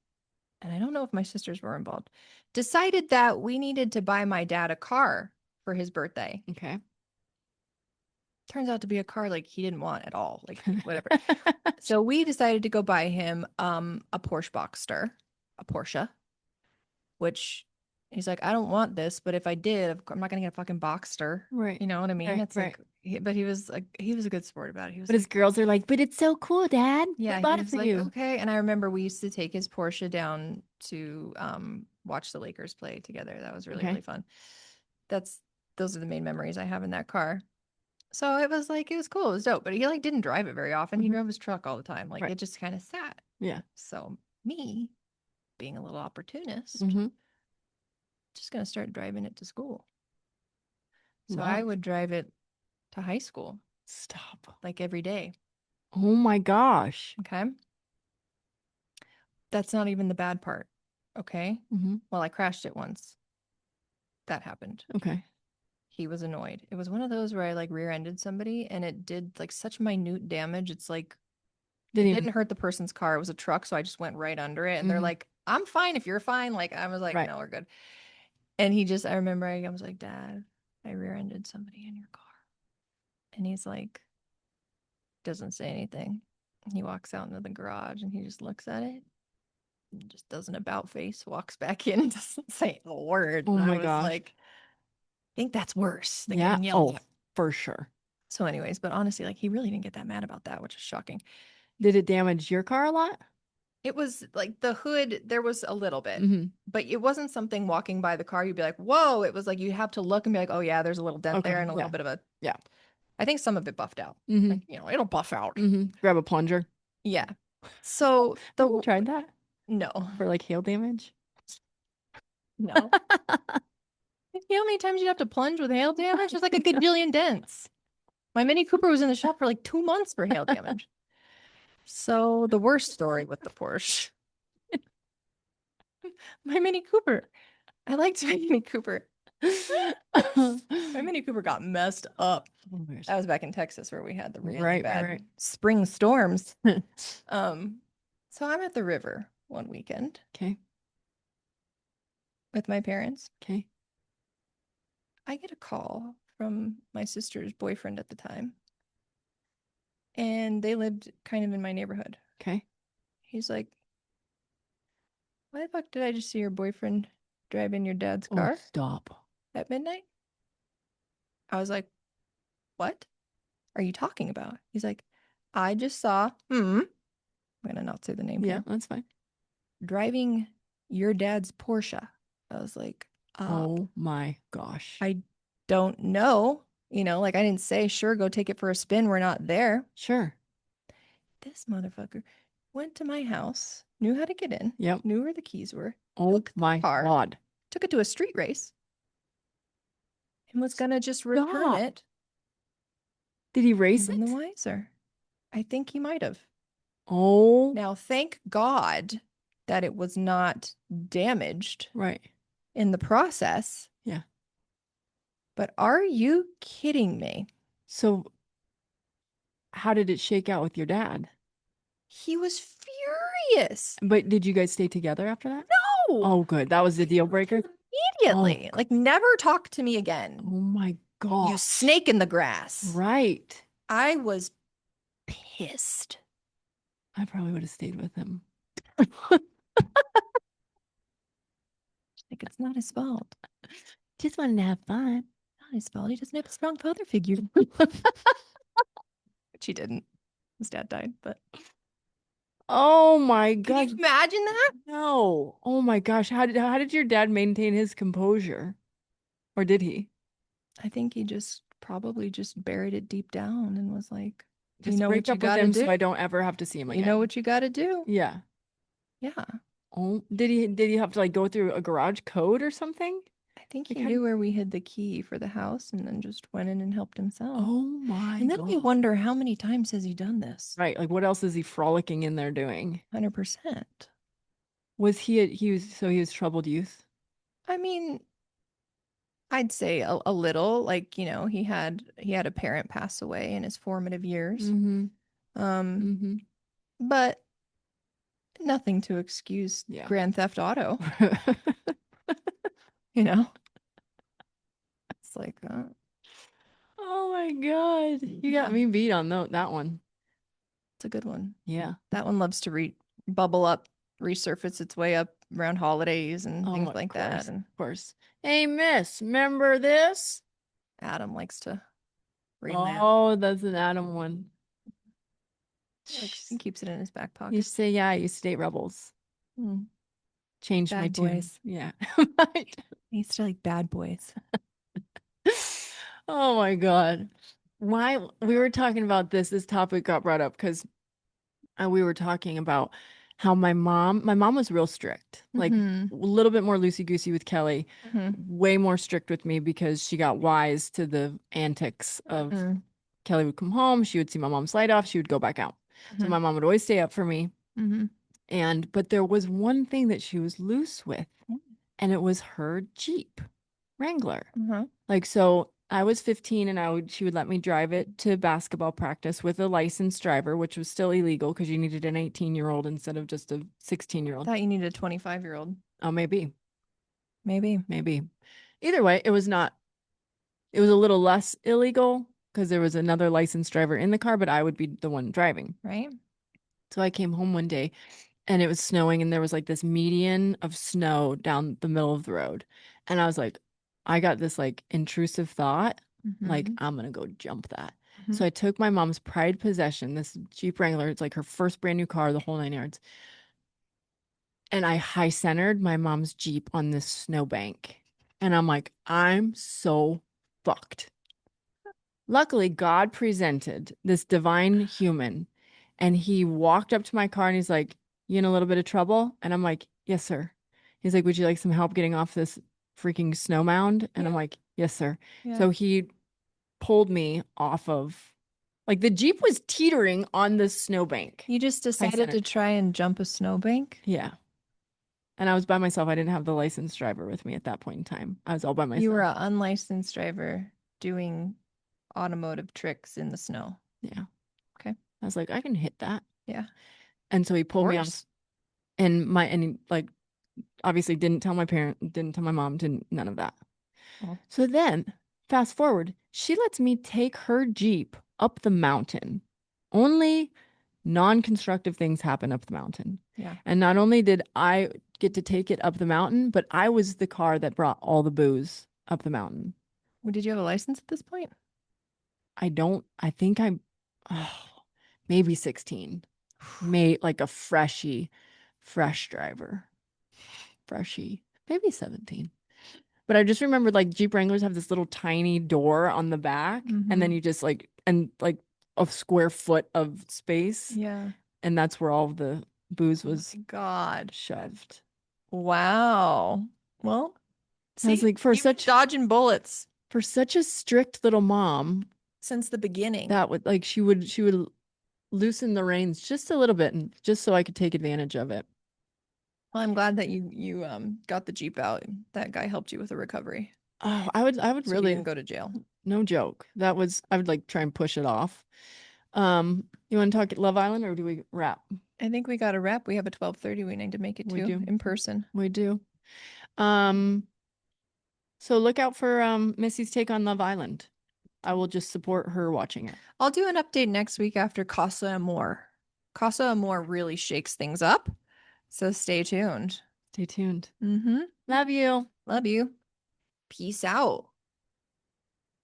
and I don't know if my sisters were involved, decided that we needed to buy my dad a car for his birthday. Okay. Turns out to be a car like he didn't want at all, like whatever. So we decided to go buy him a Porsche Boxster, a Porsche, which he's like, I don't want this, but if I did, I'm not gonna get a fucking Boxster. Right. You know what I mean? Right, It's right. like, but he was like, he was a good sport about it. He was But his like, girls are like, but it's so cool, Dad. yeah, We he bought it was for like, you. okay. And I remember we used to take his Porsche down to watch the Lakers play together. That was really, Okay. really fun. Those are the main memories I have in that car. So it was like, it was cool. It was dope. But he like didn't drive it very often. He Mhm. drove his truck all the time. Like Right. it just kind of sat. Yeah. So me being a little opportunist, Mm-hmm. just gonna start driving it to school. So Love. I would drive it to high school Stop. like every day. Oh my gosh. Okay. That's not even the bad part. Okay. Mm-hmm. Well, I crashed it once. That happened. Okay. He was annoyed. It was one of those where I like rear-ended somebody and it did like such minute damage. It's like Didn't It even, didn't hurt the person's car. It was a truck, so I just went right under it. And they're Mhm. like, I'm fine if you're fine. Like, I was like, Right. no, we're good. And he just, I remember I was like, Dad, I rear-ended somebody in your car. And he's like, doesn't say anything. He walks out into the garage and he just looks at it and just does an about face, walks back in and doesn't say a word. Oh And I my was gosh. like, I think that's worse than Yeah. getting yelled Oh, at. for sure. So, anyways, but honestly, like he really didn't get that mad about that, which is shocking. Did it damage your car a lot? It was like the hood, there was a little bit, Mm-hmm. but it wasn't something walking by the car, you'd be like, whoa. It was like you have to look and be like, oh, yeah, there's a little dent Okay. there and a little Yeah. bit of a, Yeah. I think some of it buffed out. Mm-hmm. Like, it'll buff out. Mm-hmm. Grab a plunger. Yeah. So Have you tried that no, for like hail damage? no. You know how many times you have to plunge with hail damage? There's like a gajillion dents. My Mini Cooper was in the shop for like 2 months for hail damage. So the worst story with the Porsche, my Mini Cooper. I liked my Mini Cooper. My Mini Cooper got messed up. That was back in Texas where we had the really Right, bad right. spring storms. So I'm at the river one weekend Okay. with my parents. Okay. I get a call from my sister's boyfriend at the time, and they lived kind of in my neighborhood. Okay. He's like, why the fuck did I just see your boyfriend drive in your dad's Oh, car stop. at midnight? I was like, what are you talking about? He's like, I just saw, I'm gonna not say the name Yeah, here, that's fine. driving your dad's Porsche. I was like, Oh my gosh. I don't know. Like I didn't say, sure, go take it for a spin. We're not there. Sure. This motherfucker went to my house, knew how to get in, Yep. knew where the keys were, Oh took the my car, God. took it to a street race, and was gonna just return Stop. it. Did he race None the it? wiser. I think he might have. Oh, Now, thank God that it was not damaged right. in the process. Yeah. But are you kidding me? So how did it shake out with your dad? He was furious. But did you guys stay together after that? No, Oh, good. That was the deal breaker. immediately. Oh, Like, never talk to me again. oh my You gosh. snake in the grass. Right. I was pissed. I probably would have stayed with him. Like, it's not his fault. Just wanted to have fun. Not his fault. He doesn't have a strong father figure. Which he didn't. His dad died, but Oh my can gosh. you imagine that? No. Oh my gosh. How did your dad maintain his composure? Or did he? I think he just probably just buried it deep down and was like, you Just know break what you up with gotta him do. so I don't ever have to see him You again. know what you gotta do. Yeah. Yeah. Oh, did he have to like go through a garage code or something? I think Like he how knew where we hid the key for the house and then just went in and helped himself. Oh my And then I God. wonder how many times has he done this? Right. Like what else is he frolicking in there doing? 100%. Was he was troubled youth? I mean, I'd say a little, like, he had a parent pass away in his formative years. Mm-hmm. Um, Mm-hmm. but nothing to excuse Yeah. Grand Theft Auto, you know? It's like, Oh my God. You got me beat on that one. it's a good one. Yeah. That one loves to bubble up, resurface its way up around holidays and Oh, things of like course. that. And Of course. Hey, miss, remember this? Adam likes to relive. Oh, that's an Adam one. He keeps it in his back You pocket. say, yeah, you state rebels. Hmm. Changed my Bad tune. boys. Yeah. He used to like bad boys. Oh my God. Why we were talking about this topic got brought up because we were talking about how my mom was real strict, like Mhm. a little bit more loosey-goosey with Kelly, Mhm. way more strict with me because she got wise to the antics of Mhm. Kelly would come home, she would see my mom's light off, she would go back out. So Mhm. my mom would always stay up for me. Mhm. But there was one thing that she was loose with, and it was her Jeep Wrangler. Uh-huh. Like, so I was 15 and she would let me drive it to basketball practice with a licensed driver, which was still illegal because you needed an 18-year-old instead of just a 16-year-old. Thought you needed a 25-year-old. Oh, maybe, Maybe. maybe. Either way, it was not, it was a little less illegal because there was another licensed driver in the car, but I would be the one driving. Right? So I came home one day and it was snowing and there was like this median of snow down the middle of the road. And I was like, I got this like intrusive thought, like, Mm-hmm. I'm gonna go jump that. Mm-hmm. So I took my mom's prized possession, this Jeep Wrangler. It's like her first brand new car, the whole 9 yards. And I high centered my mom's Jeep on this snowbank. And I'm like, I'm so fucked. Luckily, God presented this divine human and he walked up to my car and he's like, You in a little bit of trouble? And I'm like, Yes, sir. He's like, Would you like some help getting off this freaking snow mound? And I'm Yeah. like, Yes, sir. Yeah. So he pulled me off of, like, the Jeep was teetering on the snowbank. You just High decided to centered. try and jump a snowbank? Yeah. And I was by myself. I didn't have the licensed driver with me at that point in time. I was all by You were myself. an unlicensed driver doing automotive tricks in the snow. Yeah. Okay. I was like, I can hit that. Yeah. And so he Of pulled me off course. and he, like, obviously didn't tell my parent, didn't tell my mom, didn't none of that. Well, So then, fast forward, she lets me take her Jeep up the mountain. Only non-constructive things happen up the mountain. yeah. And not only did I get to take it up the mountain, but I was the car that brought all the booze up the mountain. Well, did you have a license at this point? I think I'm oh, maybe 16. May like a fresh driver. Freshy. Maybe 17. But I just remembered like Jeep Wranglers have this little tiny door on the back, and then Mhm. you just like and like a square foot of space, Yeah. and that's where all of the booze Oh was my God. shoved. Wow. Well, I was see, like, you've been dodging bullets for such a strict little mom, since the beginning. that would like she would loosen the reins just a little bit, and just so I could take advantage of it. Well, I'm glad that you got the Jeep out. That guy helped you with the recovery, Oh, I would so you really, didn't go to jail. no joke. That was, I would like try and push it off. You want to talk Love Island or do we wrap? I think we got a wrap. We have a 12:30 we need to make it We to do. in person. We do. Um, so look out for Missy's take on Love Island. I will just support her watching it. I'll do an update next week after Casa Amor. Casa Amor really shakes things up, so stay tuned. Stay tuned. Mm-hmm. Love you. Love you. Peace out.